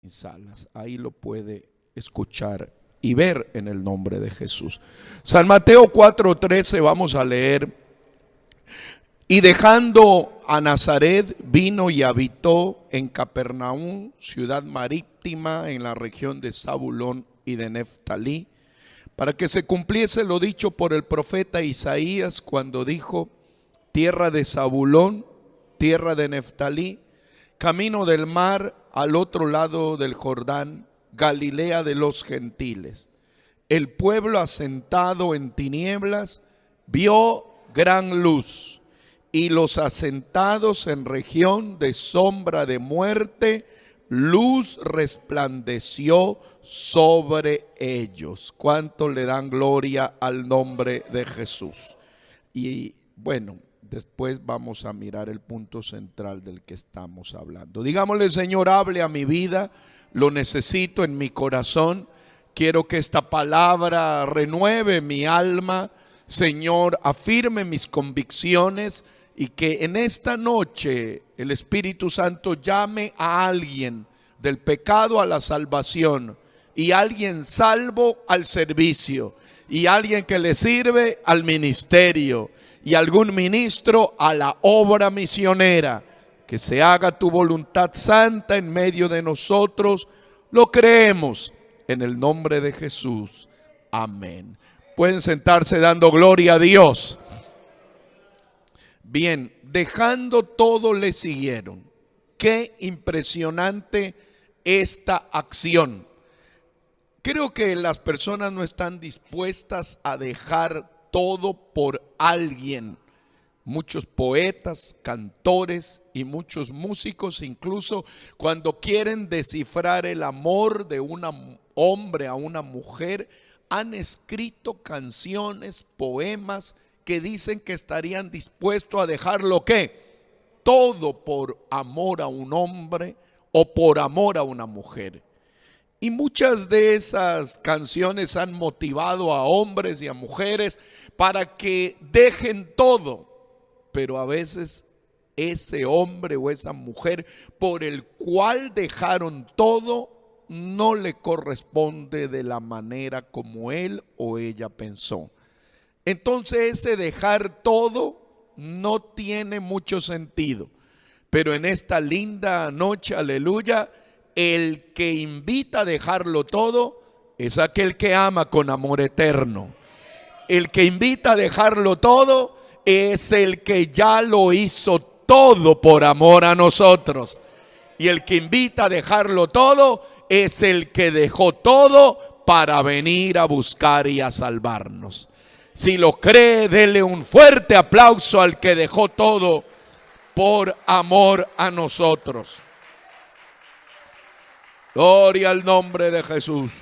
y Salas. Ahí lo puede escuchar y ver en el nombre de Jesús. San Mateo 4:13 vamos a leer. Y dejando a Nazaret, vino y habitó en Capernaum, ciudad marítima en la región de Zabulón y de Neftalí, para que se cumpliese lo dicho por el profeta Isaías cuando dijo: tierra de Zabulón, tierra de Neftalí, camino del mar al otro lado del Jordán, Galilea de los gentiles. El pueblo asentado en tinieblas vio gran luz, y los asentados en región de sombra de muerte, luz resplandeció sobre ellos. ¿Cuánto le dan gloria al nombre de Jesús? Y bueno, después vamos a mirar el punto central del que estamos hablando. Digámosle: Señor, hable a mi vida, lo necesito en mi corazón. Quiero que esta palabra renueve mi alma. Señor, afirme mis convicciones y que en esta noche el Espíritu Santo llame a alguien del pecado a la salvación, y alguien salvo al servicio, y alguien que le sirve al ministerio, y algún ministro a la obra misionera. Que se haga tu voluntad santa en medio de nosotros. Lo creemos en el nombre de Jesús. Amén. Pueden sentarse dando gloria a Dios. Bien, dejando todo le siguieron. Qué impresionante esta acción. Creo que las personas no están dispuestas a dejar todo por alguien. Muchos poetas, cantores y muchos músicos, incluso cuando quieren descifrar el amor de un hombre a una mujer, han escrito canciones, poemas que dicen que estarían dispuestos a dejarlo ¿qué? Todo por amor a un hombre o por amor a una mujer. Y muchas de esas canciones han motivado a hombres y a mujeres para que dejen todo. Pero a veces ese hombre o esa mujer por el cual dejaron todo no le corresponde de la manera como él o ella pensó. Entonces ese dejar todo no tiene mucho sentido. Pero en esta linda noche, aleluya, el que invita a dejarlo todo es aquel que ama con amor eterno. El que invita a dejarlo todo es el que ya lo hizo todo por amor a nosotros. Y el que invita a dejarlo todo es el que dejó todo para venir a buscar y a salvarnos. Si lo cree, dele un fuerte aplauso al que dejó todo por amor a nosotros. Gloria al nombre de Jesús.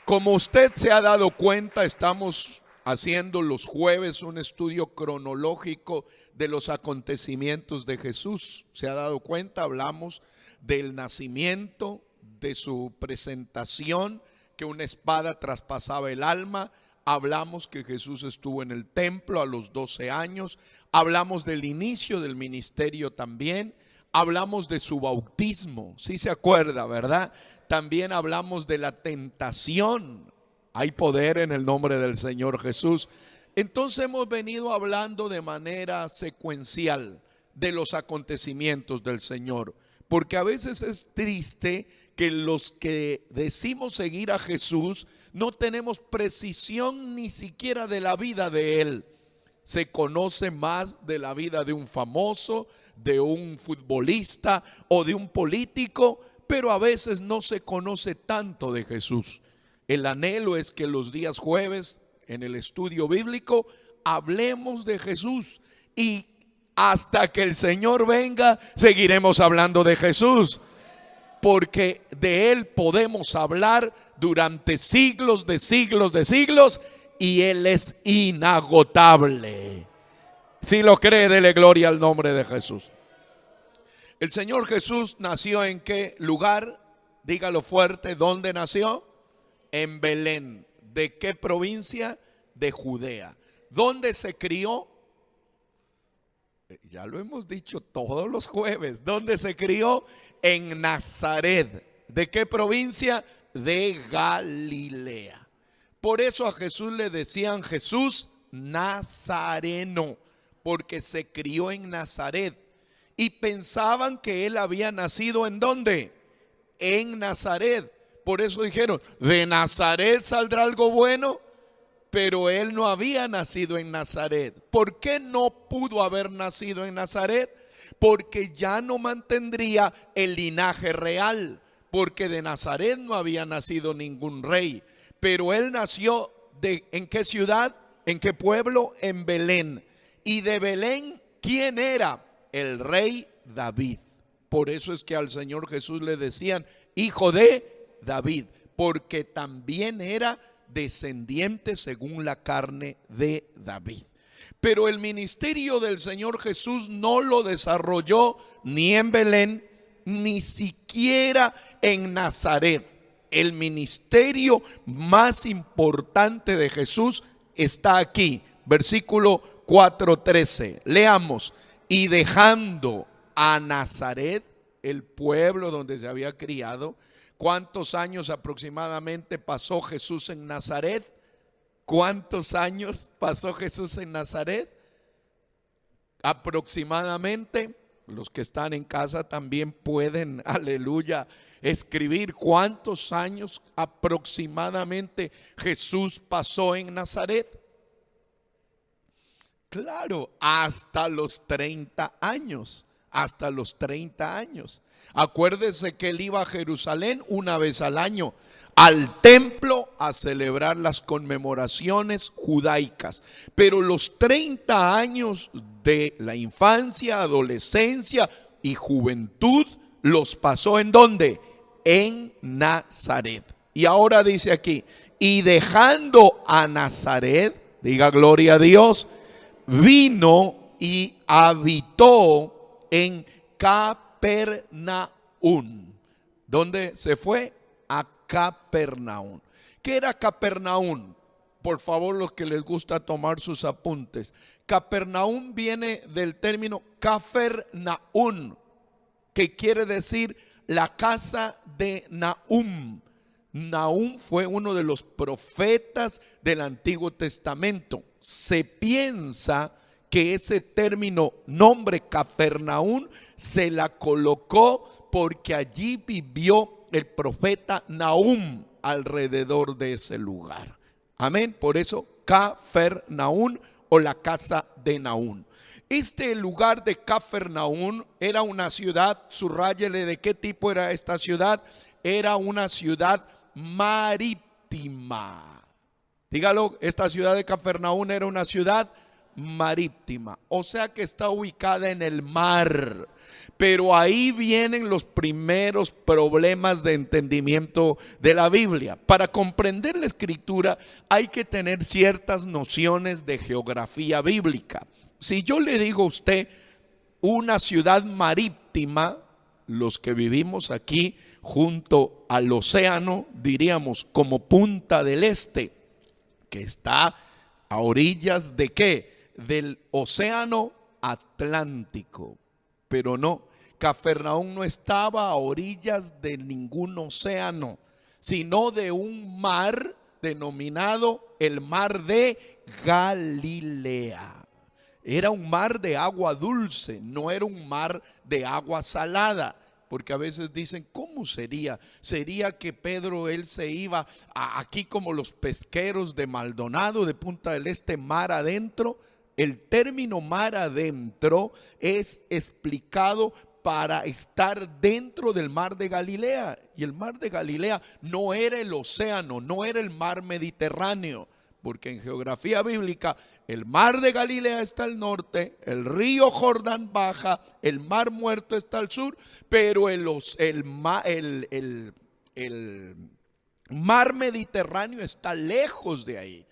Como usted se ha dado cuenta, estamos haciendo los jueves un estudio cronológico de los acontecimientos de Jesús. Se ha dado cuenta, hablamos del nacimiento, de su presentación, que una espada traspasaba el alma. Hablamos que Jesús estuvo en el templo a los 12 años. Hablamos del inicio del ministerio también. Hablamos de su bautismo, si se acuerda, ¿verdad? También hablamos de la tentación. Hay poder en el nombre del Señor Jesús. Entonces hemos venido hablando de manera secuencial de los acontecimientos del Señor, porque a veces es triste que los que decimos seguir a Jesús no tenemos precisión ni siquiera de la vida de Él. Se conoce más de la vida de un famoso, de un futbolista o de un político, pero a veces no se conoce tanto de Jesús. El anhelo es que los días jueves en el estudio bíblico hablemos de Jesús, y hasta que el Señor venga seguiremos hablando de Jesús, porque de Él podemos hablar durante siglos de siglos de siglos, y Él es inagotable. Si lo cree, dele gloria al nombre de Jesús. El Señor Jesús nació ¿en qué lugar? Dígalo fuerte. ¿Dónde nació? En Belén. ¿De qué provincia? De Judea. ¿Dónde se crió? Ya lo hemos dicho todos los jueves. ¿Dónde se crió? en Nazaret. ¿De qué provincia? De Galilea. Por eso a Jesús le decían Jesús Nazareno, porque se crió en Nazaret. Y pensaban que él había nacido ¿en dónde? En Nazaret. Por eso dijeron, de Nazaret saldrá algo bueno. Pero él no había nacido en Nazaret. ¿Por qué no pudo haber nacido en Nazaret? Porque ya no mantendría el linaje real. Porque de Nazaret no había nacido ningún rey. Pero él nació ¿en qué ciudad? ¿En qué pueblo? En Belén. Y de Belén, ¿quién era? El rey David. Por eso es que al Señor Jesús le decían hijo de David, porque también era descendiente según la carne de David. Pero el ministerio del Señor Jesús no lo desarrolló ni en Belén, ni siquiera en Nazaret. El ministerio más importante de Jesús está aquí, versículo 4:13. Leamos: y dejando a Nazaret, el pueblo donde se había criado. ¿Cuántos años aproximadamente pasó Jesús en Nazaret? ¿Cuántos años pasó Jesús en Nazaret? Aproximadamente, los que están en casa también pueden, aleluya, escribir cuántos años aproximadamente Jesús pasó en Nazaret. Claro, hasta los 30 años, hasta los 30 años. Acuérdese que él iba a Jerusalén una vez al año, al templo, a celebrar las conmemoraciones judaicas. Pero los 30 años de la infancia, adolescencia y juventud los pasó ¿en dónde? En Nazaret. Y ahora dice aquí, y dejando a Nazaret, diga gloria a Dios, vino y habitó en Capernaum. ¿Dónde se fue? A Capernaum. ¿Qué era Capernaum? Por favor, los que les gusta tomar sus apuntes. Capernaum viene del término Cafarnaún, que quiere decir la casa de Nahum. Nahum fue uno de los profetas del Antiguo Testamento. Se piensa que ese término, nombre Cafarnaún, se la colocó porque allí vivió el profeta Nahum alrededor de ese lugar. Amén. Por eso Cafarnaún o la casa de Nahum. Este lugar de Cafarnaún era una ciudad, subrayele de qué tipo era esta ciudad. Era una ciudad marítima. Dígalo, esta ciudad de Cafarnaún era una ciudad marítima, o sea que está ubicada en el mar. Pero ahí vienen los primeros problemas de entendimiento de la Biblia. Para comprender la escritura hay que tener ciertas nociones de geografía bíblica. Si yo le digo a usted una ciudad marítima, los que vivimos aquí junto al océano diríamos como Punta del Este, que está a orillas ¿de qué? Del océano Atlántico. Pero no, Cafarnaún no estaba a orillas de ningún océano, sino de un mar denominado el mar de Galilea. Era un mar de agua dulce, no era un mar de agua salada. Porque a veces dicen, ¿cómo sería? Sería que Pedro, él se iba aquí como los pesqueros de Maldonado, de Punta del Este, mar adentro. El término mar adentro es explicado para estar dentro del mar de Galilea. Y el mar de Galilea no era el océano, no era el mar Mediterráneo. Porque en geografía bíblica el mar de Galilea está al norte, el río Jordán baja, el mar Muerto está al sur, pero el mar Mediterráneo está lejos de ahí.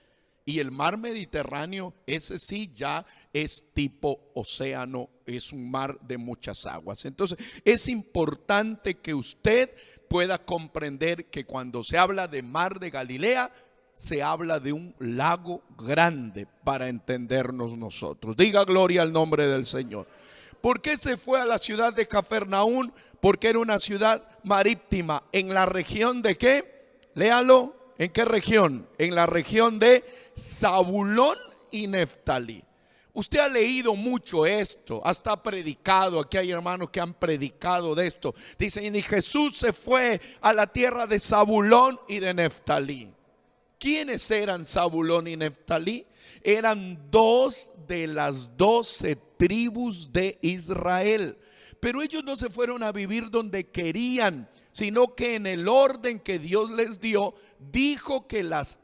Y el mar Mediterráneo, ese sí ya es tipo océano, es un mar de muchas aguas. Entonces es importante que usted pueda comprender que cuando se habla de mar de Galilea, se habla de un lago grande para entendernos nosotros. Diga gloria al nombre del Señor. ¿Por qué se fue a la ciudad de Cafarnaún? Porque era una ciudad marítima. ¿En la región de qué? Léalo. ¿En qué región? En la región de Zabulón y Neftalí. Usted ha leído mucho esto, hasta ha predicado. Aquí hay hermanos que han predicado de esto. Dicen, y Jesús se fue a la tierra de Zabulón y de Neftalí. ¿Quiénes eran Zabulón y Neftalí? Eran dos de las 12 tribus de Israel. Pero ellos no se fueron a vivir donde querían, sino que en el orden que Dios les dio, dijo que las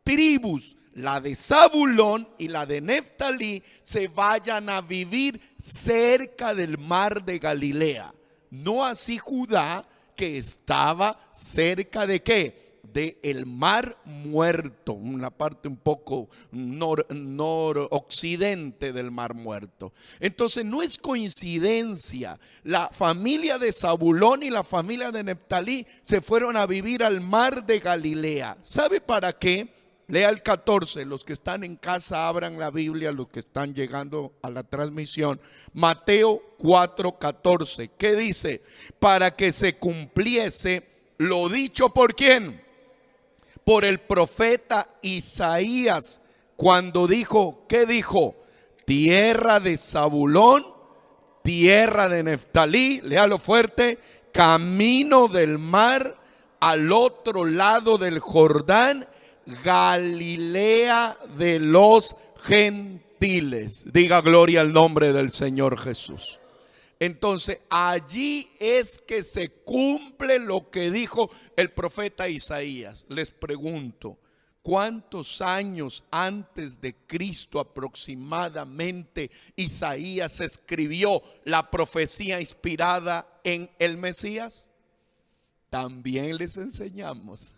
tribus, la de Zabulón y la de Neftalí, se vayan a vivir cerca del mar de Galilea. No así Judá, que estaba cerca de ¿qué? De el mar muerto, una parte un poco noroccidente del mar muerto. Entonces no es coincidencia, la familia de Zabulón y la familia de Neftalí se fueron a vivir al mar de Galilea. ¿Sabe para qué? Lea el 14, los que están en casa abran la Biblia, los que están llegando a la transmisión. Mateo 4:14, ¿qué dice? Para que se cumpliese lo dicho por ¿quién? Por el profeta Isaías, cuando dijo, ¿qué dijo? Tierra de Zabulón, tierra de Neftalí, léalo fuerte, camino del mar, al otro lado del Jordán, Galilea de los gentiles. Diga gloria al nombre del Señor Jesús. Entonces allí es que se cumple lo que dijo el profeta Isaías. Les pregunto, ¿cuántos años antes de Cristo aproximadamente Isaías escribió la profecía inspirada en el Mesías? También les enseñamos.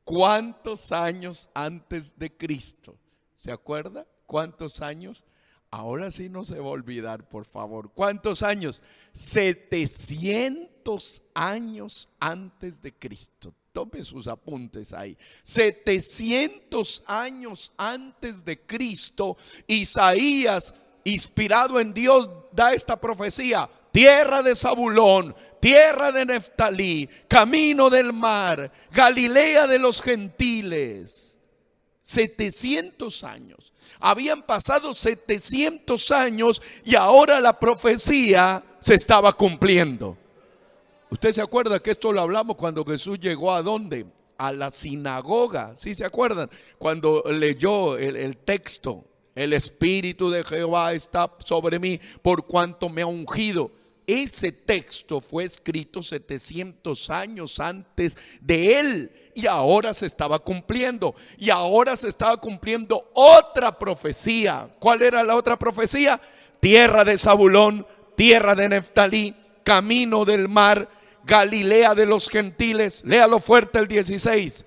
¿Cuántos años antes de Cristo? ¿Se acuerda? ¿Cuántos años? Ahora sí no se va a olvidar, por favor. ¿Cuántos años? 700 años antes de Cristo. Tome sus apuntes ahí. 700 años antes de Cristo, Isaías, inspirado en Dios, da esta profecía. Tierra de Zabulón, tierra de Neftalí, camino del mar, Galilea de los gentiles. 700 años. Habían pasado 700 años y ahora la profecía se estaba cumpliendo. ¿Usted se acuerda que esto lo hablamos cuando Jesús llegó a dónde? A la sinagoga. ¿Sí se acuerdan? Cuando leyó el texto, el Espíritu de Jehová está sobre mí por cuanto me ha ungido. Ese texto fue escrito 700 años antes de él y ahora se estaba cumpliendo. Y ahora se estaba cumpliendo otra profecía. ¿Cuál era la otra profecía? Tierra de Zabulón, tierra de Neftalí, camino del mar, Galilea de los gentiles. Léalo fuerte el 16.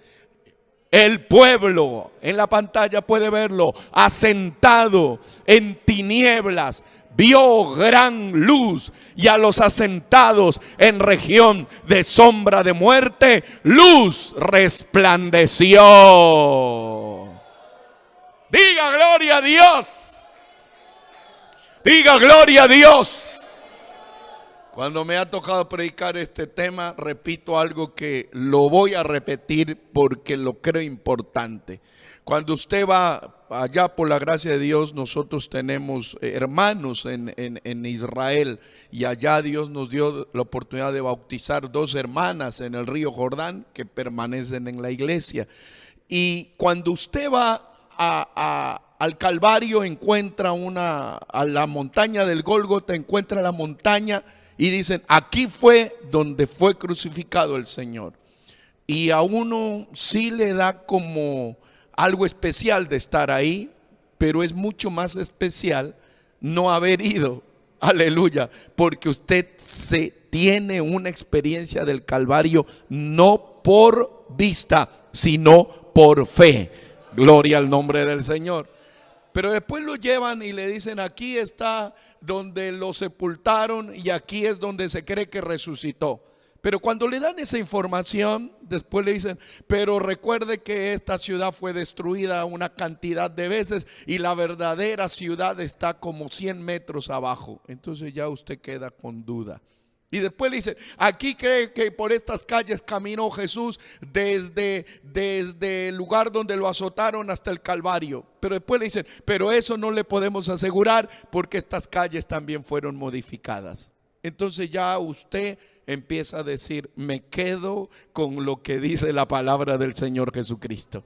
El pueblo, en la pantalla puede verlo, asentado en tinieblas, vio gran luz, y a los asentados en región de sombra de muerte, luz resplandeció. Diga gloria a Dios. Diga gloria a Dios. Cuando me ha tocado predicar este tema, repito algo que lo voy a repetir porque lo creo importante. Cuando usted va allá, por la gracia de Dios, nosotros tenemos hermanos en Israel, y allá Dios nos dio la oportunidad de bautizar 2 hermanas en el río Jordán que permanecen en la iglesia. Y cuando usted va al Calvario, encuentra a la montaña del Gólgota, encuentra la montaña y dicen, aquí fue donde fue crucificado el Señor. Y a uno sí le da como algo especial de estar ahí, pero es mucho más especial no haber ido. Aleluya, porque usted tiene una experiencia del Calvario no por vista, sino por fe. Gloria al nombre del Señor. Pero después lo llevan y le dicen, aquí está donde lo sepultaron y aquí es donde se cree que resucitó. Pero cuando le dan esa información, después le dicen, pero recuerde que esta ciudad fue destruida una cantidad de veces y la verdadera ciudad está como 100 metros abajo. Entonces ya usted queda con duda. Y después le dice, aquí cree que por estas calles caminó Jesús desde el lugar donde lo azotaron hasta el Calvario. Pero después le dicen, pero eso no le podemos asegurar porque estas calles también fueron modificadas. Entonces ya usted empieza a decir, me quedo con lo que dice la palabra del Señor Jesucristo.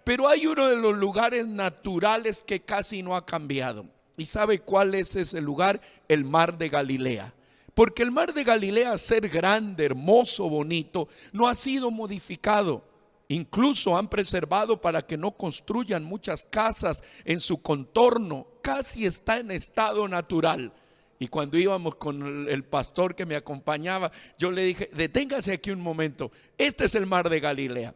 Pero hay uno de los lugares naturales que casi no ha cambiado. ¿Y sabe cuál es ese lugar? El mar de Galilea. Porque el mar de Galilea, ser grande, hermoso, bonito, no ha sido modificado. Incluso han preservado para que no construyan muchas casas en su contorno. Casi está en estado natural. Y cuando íbamos con el pastor que me acompañaba, yo le dije, deténgase aquí un momento. Este es el mar de Galilea.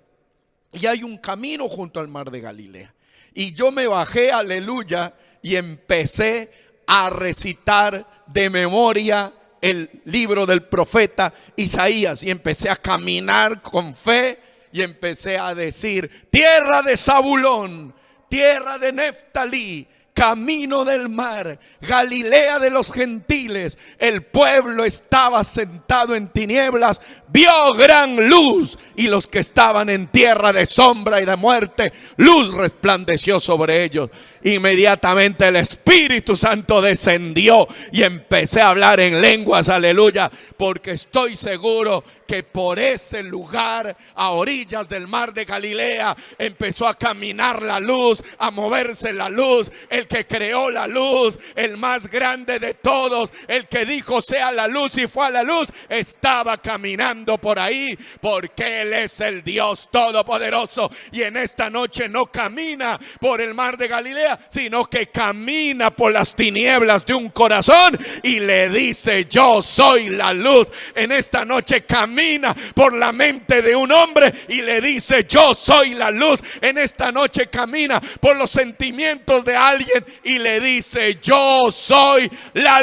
Y hay un camino junto al mar de Galilea. Y yo me bajé, aleluya, y empecé a recitar de memoria el libro del profeta Isaías, y empecé a caminar con fe y empecé a decir, tierra de Zabulón, tierra de Neftalí, camino del mar, Galilea de los gentiles. El pueblo estaba sentado en tinieblas, vio gran luz, y los que estaban en tierra de sombra y de muerte, luz resplandeció sobre ellos. Inmediatamente el Espíritu Santo descendió y empecé a hablar en lenguas, aleluya, porque estoy seguro que por ese lugar, a orillas del mar de Galilea, empezó a caminar la luz, a moverse la luz. El que creó la luz, el más grande de todos, el que dijo sea la luz y fue a la luz, estaba caminando por ahí, porque Él es el Dios todopoderoso. Y en esta noche no camina por el mar de Galilea, sino que camina por las tinieblas de un corazón y le dice, yo soy la luz. En esta noche camina por la mente de un hombre y le dice, yo soy la luz. En esta noche camina por los sentimientos de alguien y le dice, yo soy la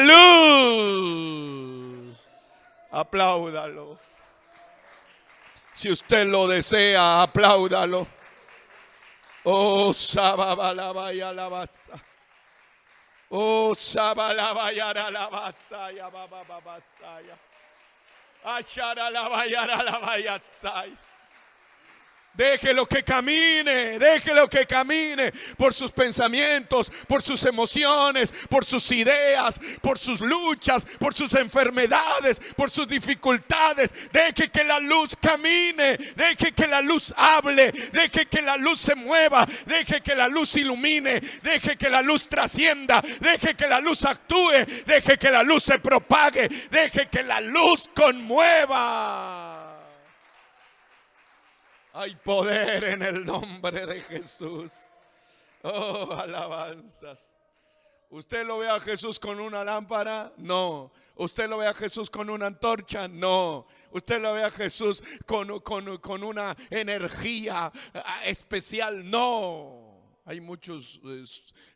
luz. Apláudalo. Si usted lo desea, apláudalo. Oh, sababalabaya alabaza. Oh, sabalabayara alabaza ya babababasaya. Ashara alabayara alabayasaya. Déjelo que camine por sus pensamientos, por sus emociones, por sus ideas, por sus luchas, por sus enfermedades, por sus dificultades. Deje que la luz camine, deje que la luz hable, deje que la luz se mueva, deje que la luz ilumine, deje que la luz trascienda, deje que la luz actúe, deje que la luz se propague, deje que la luz conmueva. Hay poder en el nombre de Jesús. Oh, alabanzas. ¿Usted lo ve a Jesús con una lámpara? No. ¿Usted lo ve a Jesús con una antorcha? No. ¿Usted lo ve a Jesús con una energía especial? No. Hay muchos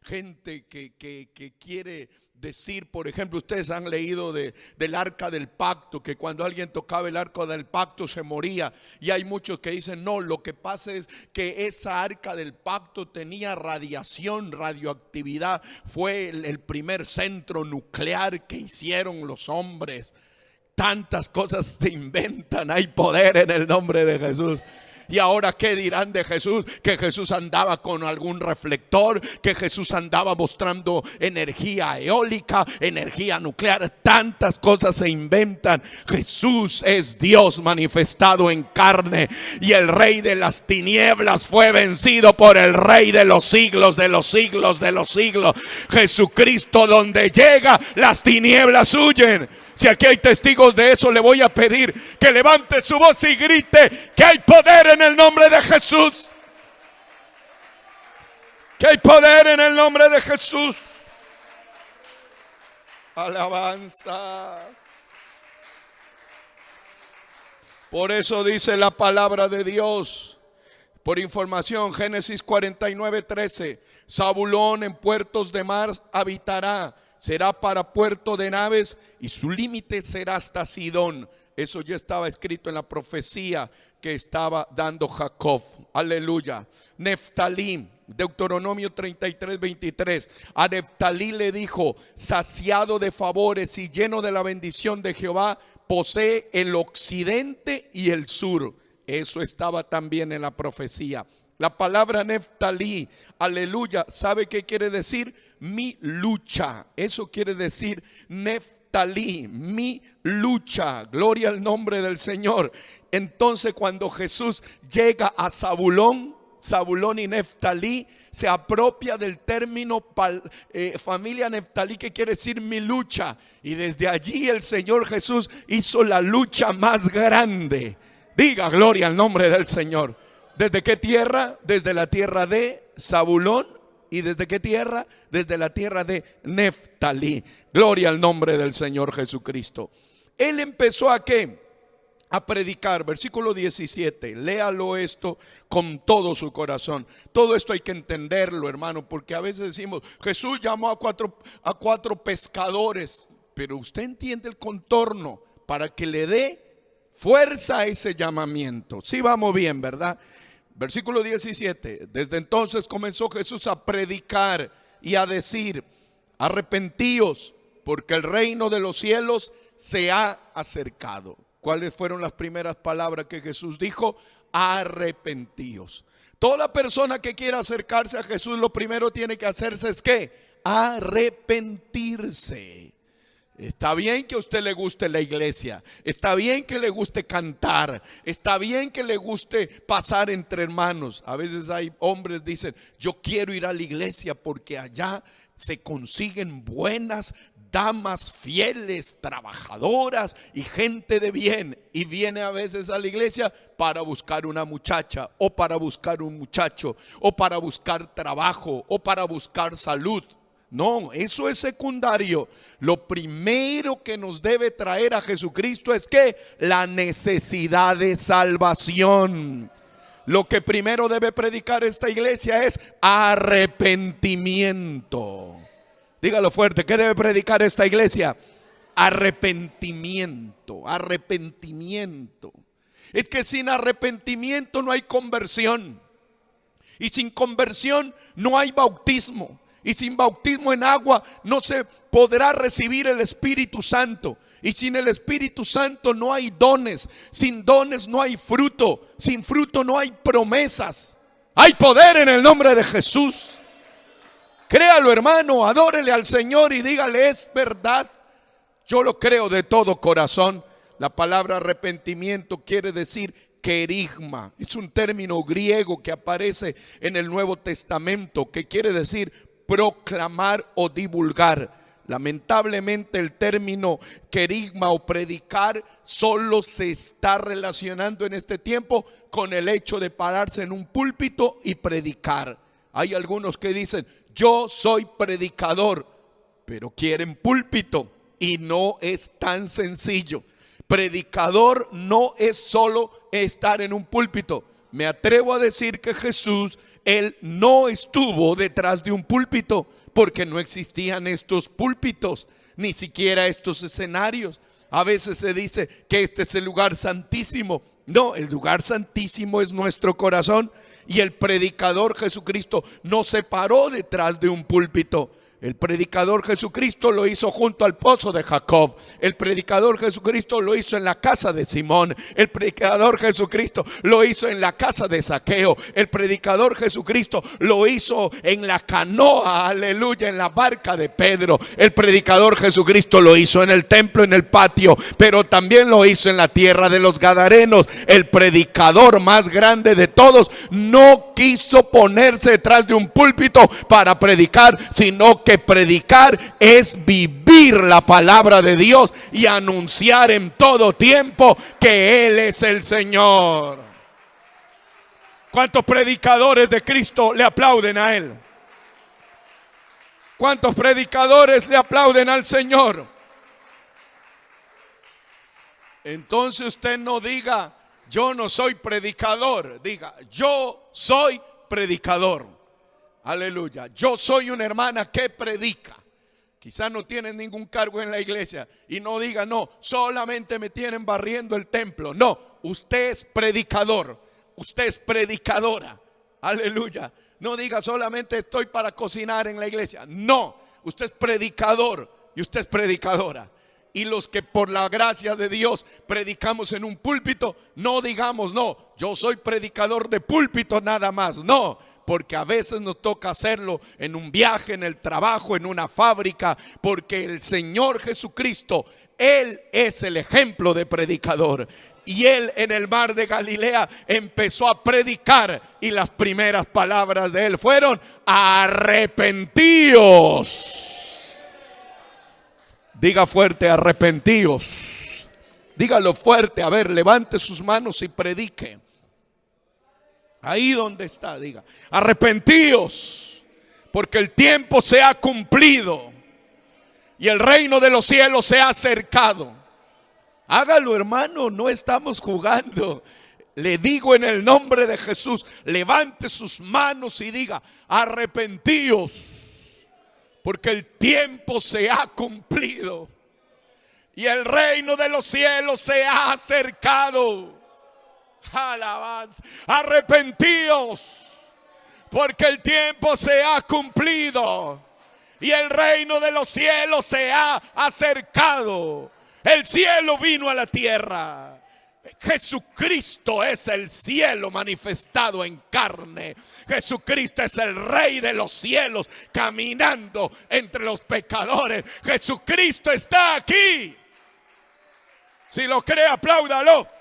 gente que quiere decir, por ejemplo, ustedes han leído del arca del pacto, que cuando alguien tocaba el arca del pacto se moría. Y hay muchos que dicen, no, lo que pasa es que esa arca del pacto tenía radiación, radioactividad. Fue el primer centro nuclear que hicieron los hombres. Tantas cosas se inventan. Hay poder en el nombre de Jesús. Y ahora, ¿qué dirán de Jesús? Que Jesús andaba con algún reflector, que Jesús andaba mostrando energía eólica, energía nuclear. Tantas cosas se inventan. Jesús es Dios manifestado en carne, y el rey de las tinieblas fue vencido por el rey de los siglos, de los siglos, de los siglos. Jesucristo, donde llega, las tinieblas huyen. Si aquí hay testigos de eso, le voy a pedir que levante su voz y grite que hay poder en el nombre de Jesús. Que hay poder en el nombre de Jesús. Alabanza. Por eso dice la palabra de Dios. Por información, Génesis 49:13. Zabulón en puertos de mar habitará. Será para puerto de naves y su límite será hasta Sidón. Eso ya estaba escrito en la profecía que estaba dando Jacob. Aleluya. Neftalí, Deuteronomio 33, 23. A Neftalí le dijo: saciado de favores y lleno de la bendición de Jehová, posee el occidente y el sur. Eso estaba también en la profecía. La palabra Neftalí, aleluya, ¿sabe qué quiere decir? Mi lucha. Eso quiere decir Neftalí, mi lucha. Gloria al nombre del Señor. Entonces, cuando Jesús llega a Zabulón y Neftalí, se apropia del término familia Neftalí, que quiere decir mi lucha. Y desde allí el Señor Jesús hizo la lucha más grande. Diga gloria al nombre del Señor. ¿Desde qué tierra? Desde la tierra de Zabulón. ¿Y desde qué tierra? Desde la tierra de Neftalí. Gloria al nombre del Señor Jesucristo. Él empezó ¿a qué? A predicar. Versículo 17. Léalo esto con todo su corazón. Todo esto hay que entenderlo, hermano, porque a veces decimos: Jesús llamó a cuatro pescadores. Pero usted entiende el contorno para que le dé fuerza a ese llamamiento. Sí, vamos bien, ¿verdad? Versículo 17. Desde entonces comenzó Jesús a predicar y a decir: arrepentíos, porque el reino de los cielos se ha acercado. ¿Cuáles fueron las primeras palabras que Jesús dijo? Arrepentíos. Toda persona que quiera acercarse a Jesús, lo primero tiene que hacerse es ¿qué? Arrepentirse. Está bien que a usted le guste la iglesia, está bien que le guste cantar, está bien que le guste pasar entre hermanos. A veces hay hombres que dicen: yo quiero ir a la iglesia porque allá se consiguen buenas damas fieles, trabajadoras y gente de bien. Y viene a veces a la iglesia para buscar una muchacha, o para buscar un muchacho, o para buscar trabajo, o para buscar salud. No, eso es secundario. Lo primero que nos debe traer a Jesucristo es que la necesidad de salvación. Lo que primero debe predicar esta iglesia es arrepentimiento. Dígalo fuerte, ¿qué debe predicar esta iglesia? Arrepentimiento, arrepentimiento. Es que sin arrepentimiento no hay conversión, y sin conversión no hay bautismo. Y sin bautismo en agua no se podrá recibir el Espíritu Santo. Y sin el Espíritu Santo no hay dones. Sin dones no hay fruto. Sin fruto no hay promesas. Hay poder en el nombre de Jesús. Créalo, hermano, adórele al Señor y dígale: es verdad. Yo lo creo de todo corazón. La palabra arrepentimiento quiere decir querigma. Es un término griego que aparece en el Nuevo Testamento, que quiere decir proclamar o divulgar. Lamentablemente el término querigma o predicar solo se está relacionando en este tiempo con el hecho de pararse en un púlpito y predicar. Hay algunos que dicen: yo soy predicador, pero quieren púlpito, y no es tan sencillo. Predicador no es solo estar en un púlpito. Me atrevo a decir que Jesús, Él no estuvo detrás de un púlpito, porque no existían estos púlpitos, ni siquiera estos escenarios. A veces se dice que este es el lugar santísimo. No, el lugar santísimo es nuestro corazón. Y el predicador Jesucristo no se paró detrás de un púlpito. El predicador Jesucristo lo hizo junto al pozo de Jacob. El predicador Jesucristo lo hizo en la casa de Simón. El predicador Jesucristo lo hizo en la casa de Zaqueo. El predicador Jesucristo lo hizo en la canoa, aleluya, en la barca de Pedro. El predicador Jesucristo lo hizo en el templo, en el patio, pero también lo hizo en la tierra de los Gadarenos. El predicador más grande de todos no quiso ponerse detrás de un púlpito para predicar, sino que predicar es vivir la palabra de Dios y anunciar en todo tiempo que Él es el Señor. ¿Cuántos predicadores de Cristo le aplauden a Él? ¿Cuántos predicadores le aplauden al Señor? Entonces usted no diga: yo no soy predicador. Diga: yo soy predicador. Aleluya. Yo soy una hermana que predica. Quizás no tienes ningún cargo en la iglesia y no diga, no, solamente me tienen barriendo el templo. No, usted es predicador, usted es predicadora. Aleluya. No diga, solamente estoy para cocinar en la iglesia. No, usted es predicador y usted es predicadora. Y los que por la gracia de Dios predicamos en un púlpito, no digamos, no, yo soy predicador de púlpito nada más. No, porque a veces nos toca hacerlo en un viaje, en el trabajo, en una fábrica, porque el Señor Jesucristo, Él es el ejemplo de predicador. Y Él en el mar de Galilea empezó a predicar, y las primeras palabras de Él fueron: arrepentíos. Diga fuerte, arrepentíos. Dígalo fuerte, a ver, levante sus manos y predique. Ahí donde está, diga: arrepentíos, porque el tiempo se ha cumplido y el reino de los cielos se ha acercado. Hágalo, hermano, no estamos jugando. Le digo en el nombre de Jesús, levante sus manos y diga: arrepentíos, porque el tiempo se ha cumplido y el reino de los cielos se ha acercado. Alabanza. Arrepentíos, porque el tiempo se ha cumplido y el reino de los cielos se ha acercado. El cielo vino a la tierra. Jesucristo es el cielo manifestado en carne. Jesucristo es el Rey de los cielos caminando entre los pecadores. Jesucristo está aquí. Si lo cree, apláudalo.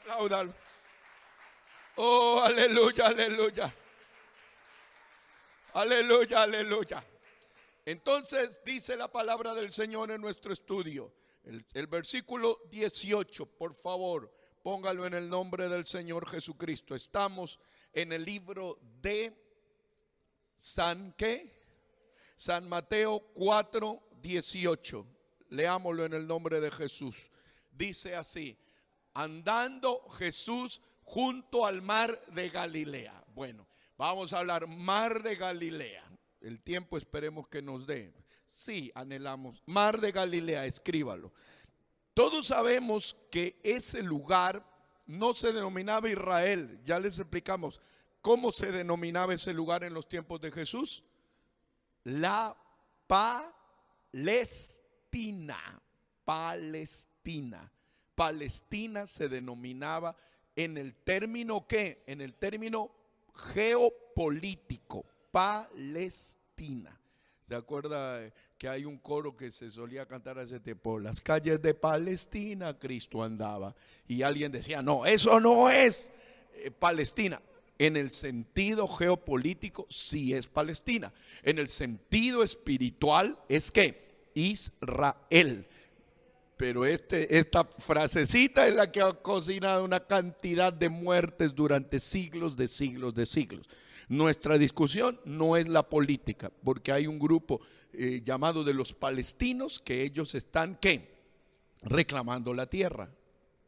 Apláudalo. Oh, aleluya, aleluya. Aleluya, aleluya. Entonces dice la palabra del Señor en nuestro estudio, el versículo 18, por favor, póngalo en el nombre del Señor Jesucristo. Estamos en el libro de San Mateo 4:18. Leámoslo en el nombre de Jesús. Dice así: andando Jesús junto al mar de Galilea. Bueno, vamos a hablar mar de Galilea. El tiempo esperemos que nos dé. Sí, anhelamos. Mar de Galilea, escríbalo. Todos sabemos que ese lugar no se denominaba Israel. Ya les explicamos cómo se denominaba ese lugar en los tiempos de Jesús. La Palestina. Palestina. Palestina se denominaba en el término ¿qué? En el término geopolítico, Palestina. ¿Se acuerda que hay un coro que se solía cantar hace tiempo? Las calles de Palestina Cristo andaba. Y alguien decía, no, eso no es Palestina. En el sentido geopolítico sí es Palestina. En el sentido espiritual es que Israel. Pero esta frasecita es la que ha cocinado una cantidad de muertes durante siglos de siglos de siglos. Nuestra discusión no es la política, porque hay un grupo llamado de los palestinos que ellos están ¿qué? Reclamando la tierra.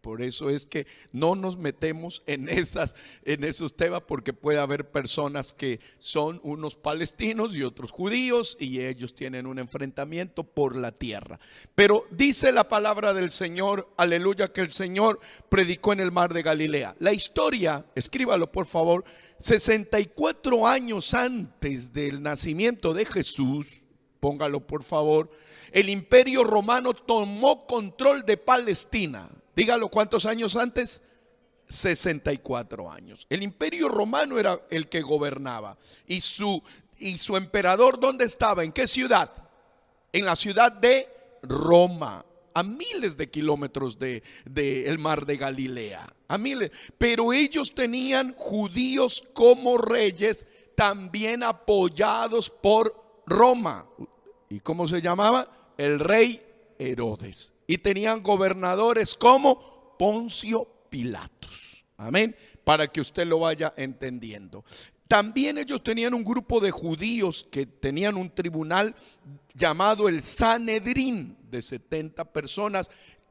Por eso es que no nos metemos en esos temas, porque puede haber personas que son unos palestinos y otros judíos y ellos tienen un enfrentamiento por la tierra. Pero dice la palabra del Señor, aleluya, que el Señor predicó en el mar de Galilea. La historia, escríbalo por favor, 64 años antes del nacimiento de Jesús, póngalo por favor, el Imperio Romano tomó control de Palestina. Dígalo, ¿cuántos años antes? 64 años. El Imperio Romano era el que gobernaba. Y su emperador, ¿dónde estaba? ¿En qué ciudad? En la ciudad de Roma, a miles de kilómetros del mar de Galilea. A miles. Pero ellos tenían judíos como reyes, también apoyados por Roma. ¿Y cómo se llamaba? El rey Herodes. Y tenían gobernadores como Poncio Pilatos. Amén. Para que usted lo vaya entendiendo. También ellos tenían un grupo de judíos que tenían un tribunal llamado el Sanedrín de 70 personas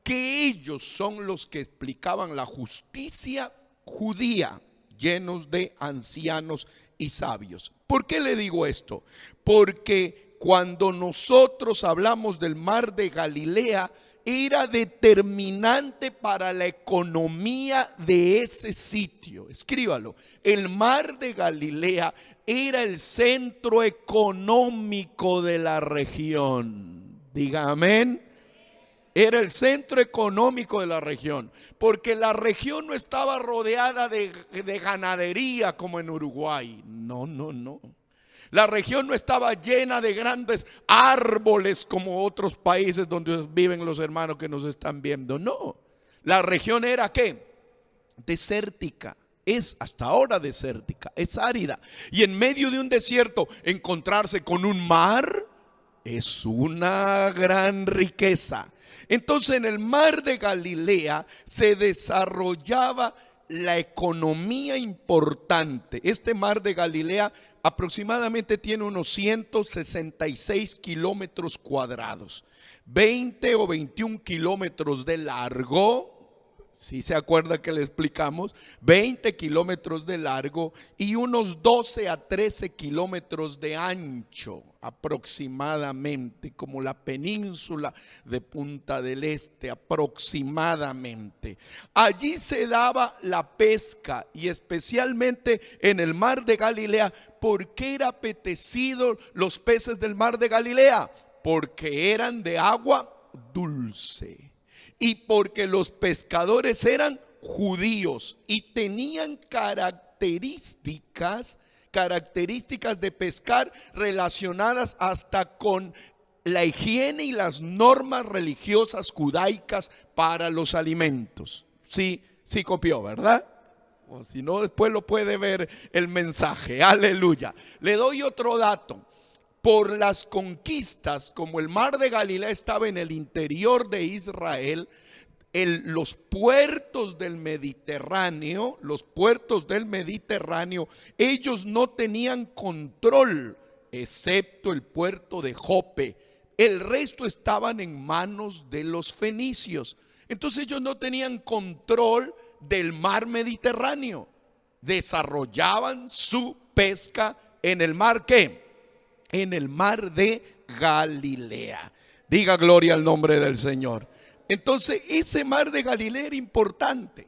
que ellos son los que explicaban la justicia judía, llenos de ancianos y sabios. ¿Por qué le digo esto? Porque cuando nosotros hablamos del mar de Galilea, era determinante para la economía de ese sitio. Escríbalo. El mar de Galilea era el centro económico de la región. Diga amén. Era el centro económico de la región, porque la región no estaba rodeada de ganadería como en Uruguay. No. La región no estaba llena de grandes árboles como otros países donde viven los hermanos que nos están viendo. No, la región era ¿qué? Desértica. Es hasta ahora desértica, es árida. Y en medio de un desierto encontrarse con un mar es una gran riqueza. Entonces en el mar de Galilea se desarrollaba la economía importante. Este mar de Galilea aproximadamente tiene unos 166 kilómetros cuadrados, 20 o 21 kilómetros de largo. Si se acuerda que le explicamos, 20 kilómetros de largo y unos 12 a 13 kilómetros de ancho aproximadamente, como la península de Punta del Este aproximadamente. Allí se daba la pesca y especialmente en el mar de Galilea. ¿Por qué era apetecido los peces del mar de Galilea? Porque eran de agua dulce. Y porque los pescadores eran judíos y tenían características de pescar relacionadas hasta con la higiene y las normas religiosas judaicas para los alimentos. Sí copió, ¿verdad? O si no, después lo puede ver el mensaje. Aleluya. Le doy otro dato. Por las conquistas, como el mar de Galilea estaba en el interior de Israel, los puertos del Mediterráneo, ellos no tenían control, excepto el puerto de Jope. El resto estaban en manos de los fenicios. Entonces ellos no tenían control del mar Mediterráneo. Desarrollaban su pesca en el mar ¿qué? En el mar de Galilea. Diga gloria al nombre del Señor. Entonces ese mar de Galilea era importante,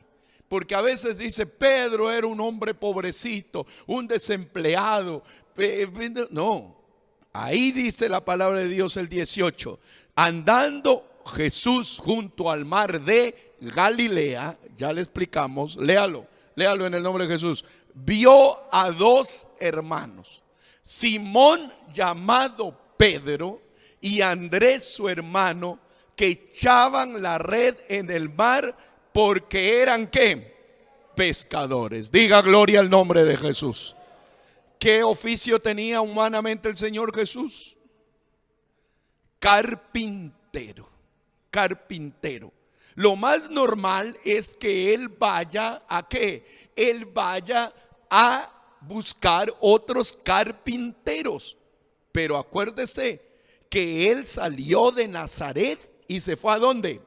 porque a veces dice Pedro era un hombre pobrecito, un desempleado. No, ahí dice la palabra de Dios el 18, andando Jesús junto al mar de Galilea, ya le explicamos, léalo en el nombre de Jesús, vio a dos hermanos, Simón llamado Pedro y Andrés su hermano, que echaban la red en el mar porque eran ¿qué? Pescadores. Diga gloria al nombre de Jesús. ¿Qué oficio tenía humanamente el Señor Jesús? Carpintero. Lo más normal es que Él vaya ¿a qué? Él vaya a buscar otros carpinteros. Pero acuérdese que Él salió de Nazaret y se fue ¿a dónde?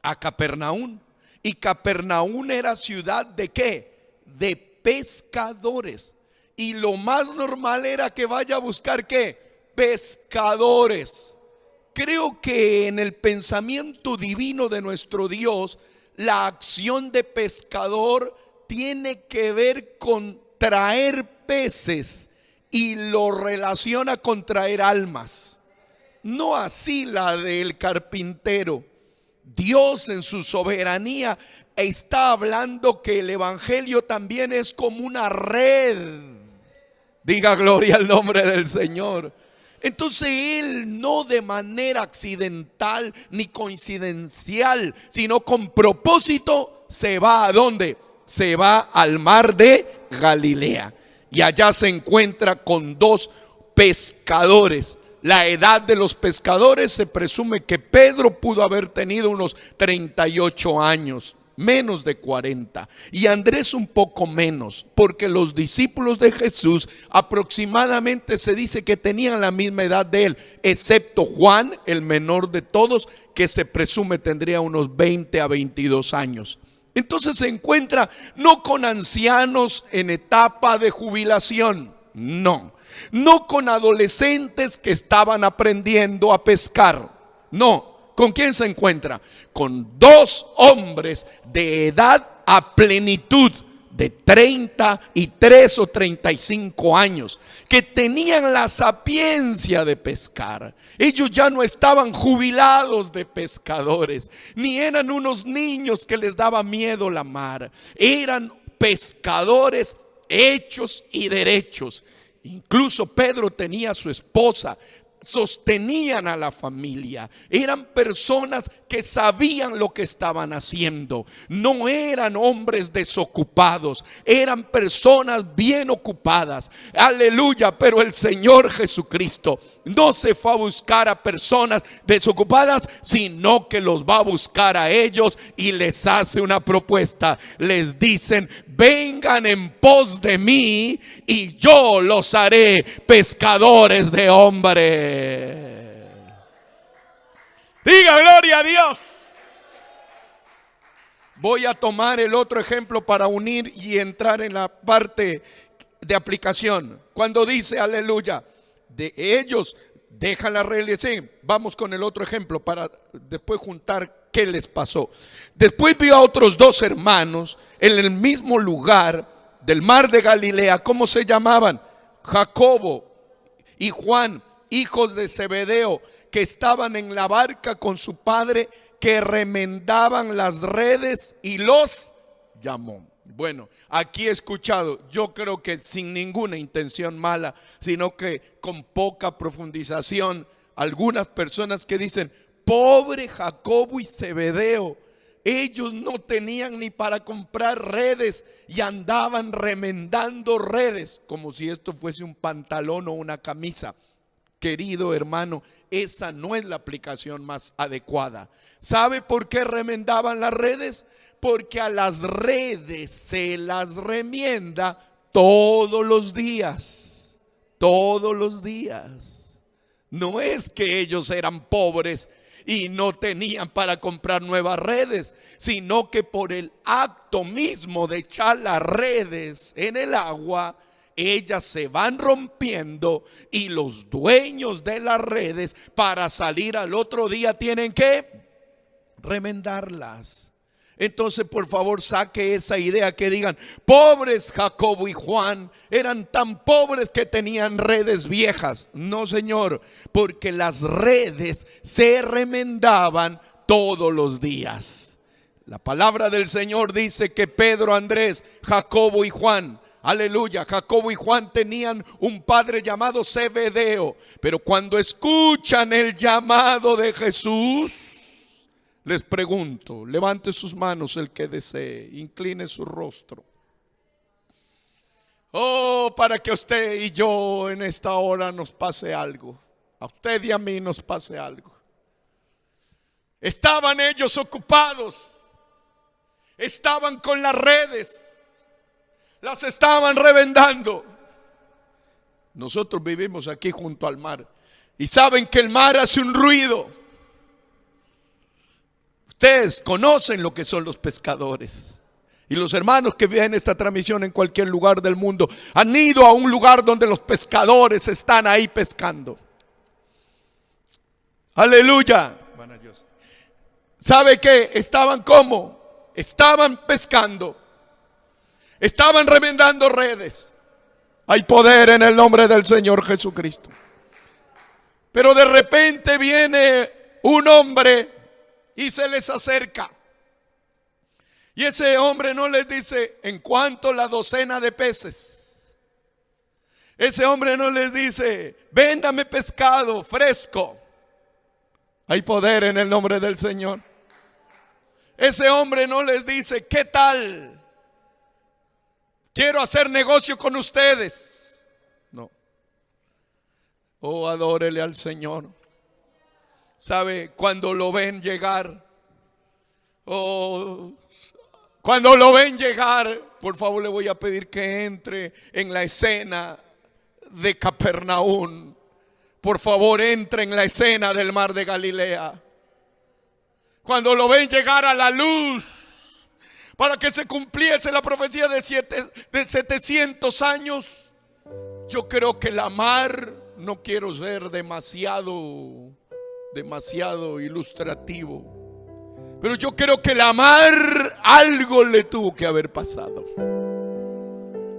A Capernaum. Y Capernaum era ciudad ¿de qué? De pescadores. Y lo más normal era que vaya a buscar ¿qué? Pescadores. Creo que en el pensamiento divino de nuestro Dios, la acción de pescador tiene que ver con traer peces y lo relaciona con traer almas. No así la del carpintero. Dios en su soberanía está hablando que el evangelio también es como una red. Diga gloria al nombre del Señor. Entonces Él no de manera accidental ni coincidencial, sino con propósito se va ¿a dónde? Se va al mar de Galilea. Y allá se encuentra con dos pescadores. La edad de los pescadores se presume que Pedro pudo haber tenido unos 38 años. menos de 40, y Andrés un poco menos, porque los discípulos de Jesús aproximadamente se dice que tenían la misma edad de él, excepto Juan, el menor de todos, que se presume tendría unos 20 a 22 años. Entonces se encuentra no con ancianos en etapa de jubilación, no con adolescentes que estaban aprendiendo a pescar, no. ¿Con quién se encuentra? Con dos hombres de edad a plenitud, de 33 o 35 años, que tenían la sapiencia de pescar. Ellos ya no estaban jubilados de pescadores, ni eran unos niños que les daba miedo la mar. Eran pescadores hechos y derechos. Incluso Pedro tenía a su esposa, sostenían a la familia, eran personas que sabían lo que estaban haciendo, no eran hombres desocupados, eran personas bien ocupadas, aleluya. Pero el Señor Jesucristo no se fue a buscar a personas desocupadas, sino que los va a buscar a ellos y les hace una propuesta. Les dicen: vengan en pos de mí y yo los haré pescadores de hombres. Diga gloria a Dios. Voy a tomar el otro ejemplo para unir y entrar en la parte de aplicación. Cuando dice, aleluya, de ellos dejan la religión. Vamos con el otro ejemplo para después juntar qué les pasó. Después vio a otros dos hermanos en el mismo lugar del mar de Galilea. ¿Cómo se llamaban? Jacobo y Juan, hijos de Zebedeo, que estaban en la barca con su padre, que remendaban las redes, y los llamó. Bueno, aquí he escuchado, yo creo que sin ninguna intención mala, sino que con poca profundización, algunas personas que dicen: pobre Jacobo y Zebedeo, ellos no tenían ni para comprar redes y andaban remendando redes, como si esto fuese un pantalón o una camisa. Querido hermano, esa no es la aplicación más adecuada. ¿Sabe por qué remendaban las redes? Porque a las redes se las remienda todos los días. Todos los días. No es que ellos eran pobres y no tenían para comprar nuevas redes, sino que por el acto mismo de echar las redes en el agua, ellas se van rompiendo, y los dueños de las redes, para salir al otro día, tienen que remendarlas. Entonces, por favor, saque esa idea que digan: pobres Jacobo y Juan, eran tan pobres que tenían redes viejas. No, señor, porque las redes se remendaban todos los días. La palabra del Señor dice que Pedro, Andrés, Jacobo y Juan, aleluya, Jacobo y Juan tenían un padre llamado Zebedeo. Pero cuando escuchan el llamado de Jesús, les pregunto, levante sus manos el que desee, incline su rostro. Oh, para que usted y yo en esta hora nos pase algo. A usted y a mí nos pase algo. Estaban ellos ocupados, estaban con las redes, las estaban revendando. Nosotros vivimos aquí junto al mar y saben que el mar hace un ruido. Ustedes conocen lo que son los pescadores. Y los hermanos que ven esta transmisión en cualquier lugar del mundo han ido a un lugar donde los pescadores están ahí pescando. Aleluya. ¿Sabe qué? Estaban como, estaban pescando, estaban remendando redes. Hay poder en el nombre del Señor Jesucristo. Pero de repente viene un hombre y se les acerca. Y ese hombre no les dice: ¿en cuánto la docena de peces? Ese hombre no les dice: véndame pescado fresco. Hay poder en el nombre del Señor. Ese hombre no les dice: ¿qué tal? Quiero hacer negocio con ustedes. No. Oh, adórele al Señor. ¿Sabe? Cuando lo ven llegar, oh, Cuando lo ven llegar, por favor le voy a pedir que entre en la escena de Capernaum. Por favor, entre en la escena del mar de Galilea. Cuando lo ven llegar a la luz, para que se cumpliese la profecía de 700 años. Yo creo que la mar, no quiero ser demasiado ilustrativo, pero yo creo que la mar algo le tuvo que haber pasado.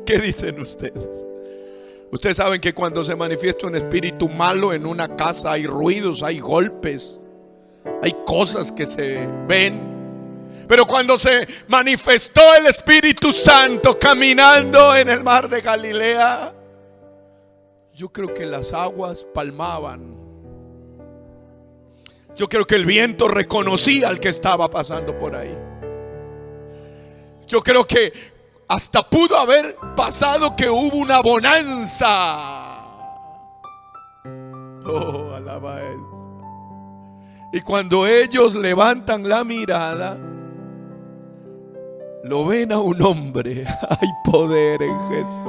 ¿Qué dicen ustedes? Ustedes saben que cuando se manifiesta un espíritu malo en una casa hay ruidos, hay golpes, hay cosas que se ven. Pero cuando se manifestó el Espíritu Santo caminando en el mar de Galilea, yo creo que las aguas palmaban. Yo creo que el viento reconocía al que estaba pasando por ahí. Yo creo que hasta pudo haber pasado que hubo una bonanza. Oh, alabanza. Y cuando ellos levantan la mirada, lo ven a un hombre. Hay poder en Jesús.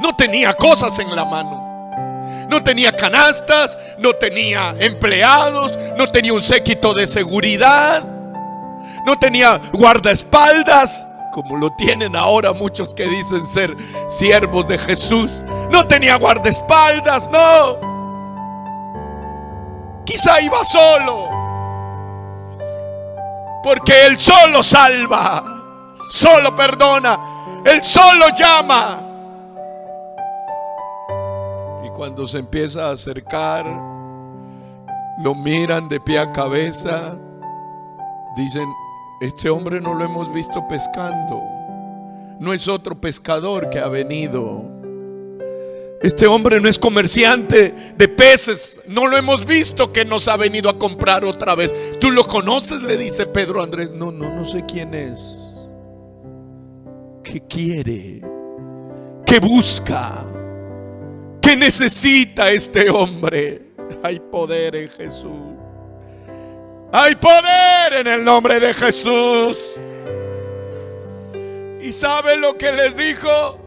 No tenía cosas en la mano. No tenía canastas, no tenía empleados, no tenía un séquito de seguridad, no tenía guardaespaldas, como lo tienen ahora muchos que dicen ser siervos de Jesús. No tenía guardaespaldas, no. Quizá iba solo, porque Él solo salva, solo perdona, Él solo llama. Cuando se empieza a acercar, lo miran de pie a cabeza, dicen: este hombre no lo hemos visto pescando, no es otro pescador que ha venido. Este hombre no es comerciante de peces, no lo hemos visto que nos ha venido a comprar otra vez. ¿Tú lo conoces?, le dice Pedro a Andrés. No sé quién es. ¿Qué quiere? ¿Qué busca? ¿Qué necesita este hombre? Hay poder en Jesús. Hay poder en el nombre de Jesús. ¿Y sabe lo que les dijo?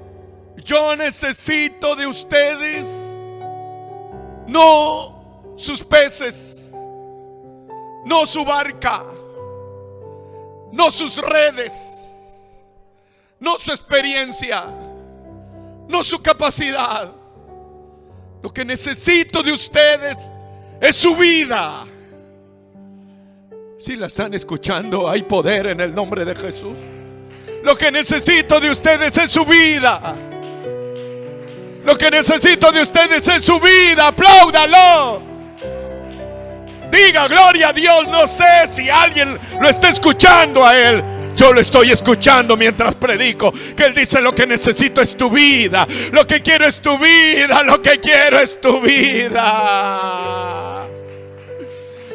Yo necesito de ustedes, no sus peces, no su barca, no sus redes, no su experiencia, no su capacidad. Lo que necesito de ustedes es su vida. Si la están escuchando, hay poder en el nombre de Jesús. Lo que necesito de ustedes es su vida. Lo que necesito de ustedes es su vida. Apláudalo. Diga gloria a Dios. No sé si alguien lo está escuchando a Él. Yo lo estoy escuchando mientras predico, que Él dice: lo que necesito es tu vida, lo que quiero es tu vida, lo que quiero es tu vida.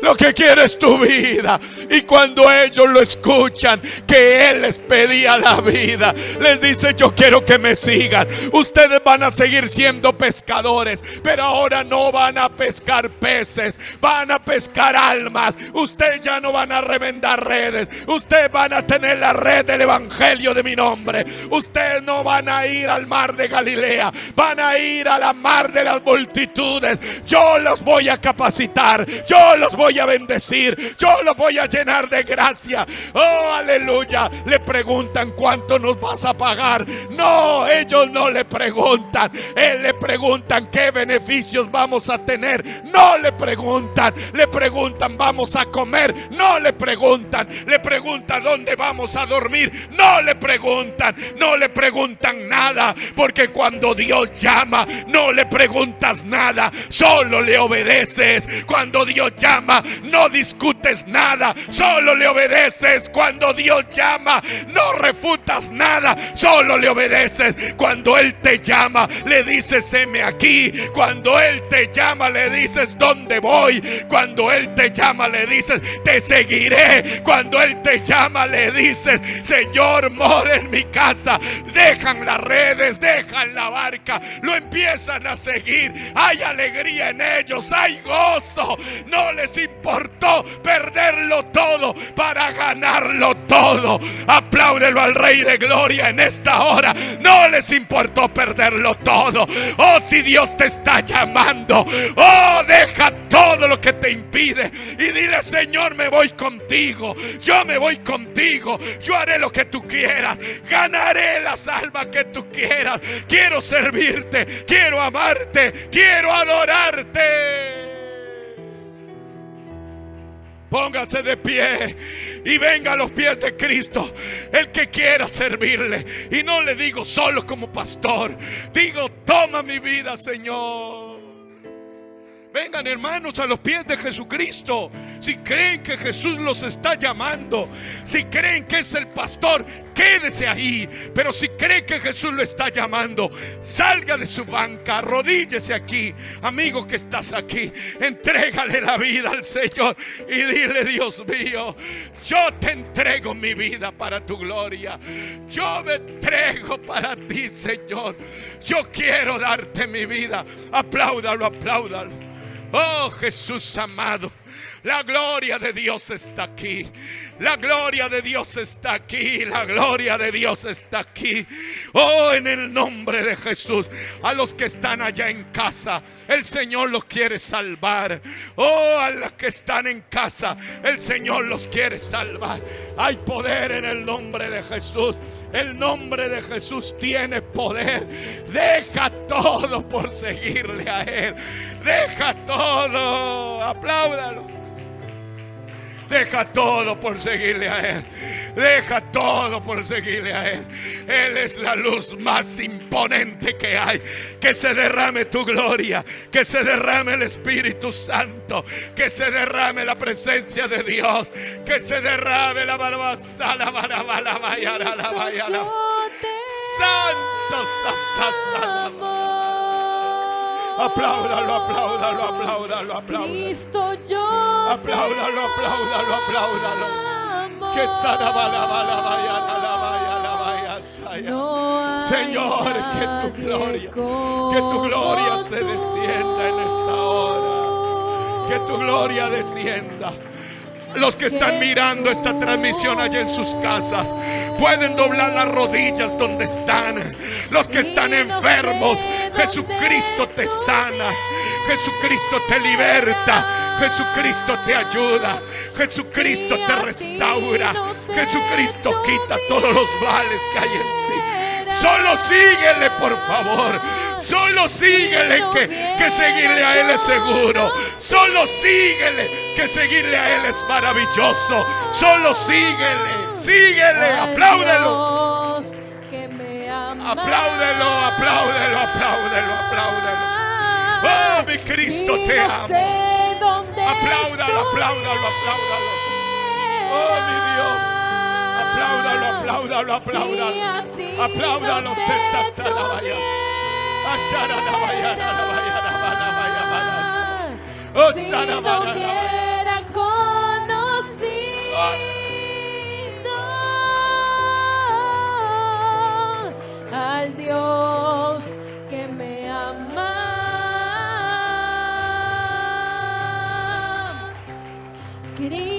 Lo que quiero es tu vida. Y cuando ellos lo escuchan, que Él les pedía la vida, les dice: yo quiero que me sigan. Ustedes van a seguir siendo pescadores, pero ahora no van a pescar peces, van a pescar almas. Ustedes ya no van a remendar redes, ustedes van a tener la red del evangelio de mi nombre. Ustedes no van a ir al mar de Galilea, van a ir a la mar de las multitudes. Yo los voy a capacitar, yo los voy a bendecir, yo los voy a llenar de gracia. Oh, aleluya. Le preguntan: ¿cuánto nos vas a pagar? No, ellos no le preguntan. Le preguntan: ¿qué beneficios vamos a tener? No le preguntan. Le preguntan: ¿vamos a comer? No le preguntan. Le preguntan: ¿dónde vamos a dormir? No le preguntan. No le preguntan nada, porque cuando Dios llama no le preguntas nada, solo le obedeces. Cuando Dios llama no discutes nada, solo le obedeces. Cuando Dios llama no refutas nada, solo le obedeces. Cuando Él te llama le dices: heme aquí. Cuando Él te llama le dices: ¿dónde voy? Cuando Él te llama le dices: te seguiré. Cuando Él te llama le dices: Señor, mora en mi casa. Dejan las redes, dejan la barca, lo empiezan a seguir. Hay alegría en ellos, hay gozo. No les importa importó perderlo todo para ganarlo todo. Apláudelo al Rey de Gloria en esta hora. No les importó perderlo todo. Oh, si Dios te está llamando, oh, deja todo lo que te impide y dile: Señor, me voy contigo. Yo me voy contigo. Yo haré lo que tú quieras. Ganaré las almas que tú quieras. Quiero servirte, quiero amarte, quiero adorarte. Póngase de pie y venga a los pies de Cristo, el que quiera servirle. Y no le digo solo como pastor, digo: toma mi vida, Señor. Vengan, hermanos, a los pies de Jesucristo. Si creen que Jesús los está llamando, si creen que es el pastor, quédese ahí. Pero si creen que Jesús lo está llamando, salga de su banca, arrodíllese aquí. Amigo que estás aquí, entrégale la vida al Señor y dile: Dios mío, yo te entrego mi vida para tu gloria. Yo me entrego para ti, Señor. Yo quiero darte mi vida. Apláudalo, apláudalo. Oh, Jesús amado, la gloria de Dios está aquí. La gloria de Dios está aquí. La gloria de Dios está aquí. Oh, en el nombre de Jesús, a los que están allá en casa, el Señor los quiere salvar. Oh, a los que están en casa, el Señor los quiere salvar. Hay poder en el nombre de Jesús. El nombre de Jesús tiene poder. Deja todo por seguirle a Él. Deja todo. Apláudalo. Deja todo por seguirle a Él. Deja todo por seguirle a Él. Él es la luz más imponente que hay. Que se derrame tu gloria. Que se derrame el Espíritu Santo. Que se derrame la presencia de Dios. Que se derrame la barbaza, la baraba, la bayara, la bayara. Santo, apláudalo, apláudalo, apláudalo, apláudalo. Cristo, yo apláudalo, apláudalo, apláudalo. Que sana bala bala vaya la vaya la vaya. Señor, que tu gloria se descienda en esta hora. Que tu gloria descienda. Los que están mirando esta transmisión allá en sus casas pueden doblar las rodillas donde están. Los que están enfermos, Jesucristo te sana. Jesucristo te liberta. Jesucristo te ayuda. Jesucristo te restaura. Jesucristo quita todos los males que hay en ti. Solo síguele, por favor. Solo síguele, que seguirle a Él es seguro. Solo síguele, que seguirle a Él es maravilloso. Solo síguele, síguele, apláudelo. Apláudelo, apláudelo, apláudelo, apláudelo. Oh, mi Cristo, te amo. Apláudalo, apláudalo, apláudalo. Oh, mi Dios. Apláudalo, apláudalo, apláudalo. Apláudalo, César la vaya. Ashara la vaya, la vaya, la vaya, la vaya. Oh, Sara vaya, la vaya. Al Dios que me ama. Cristo.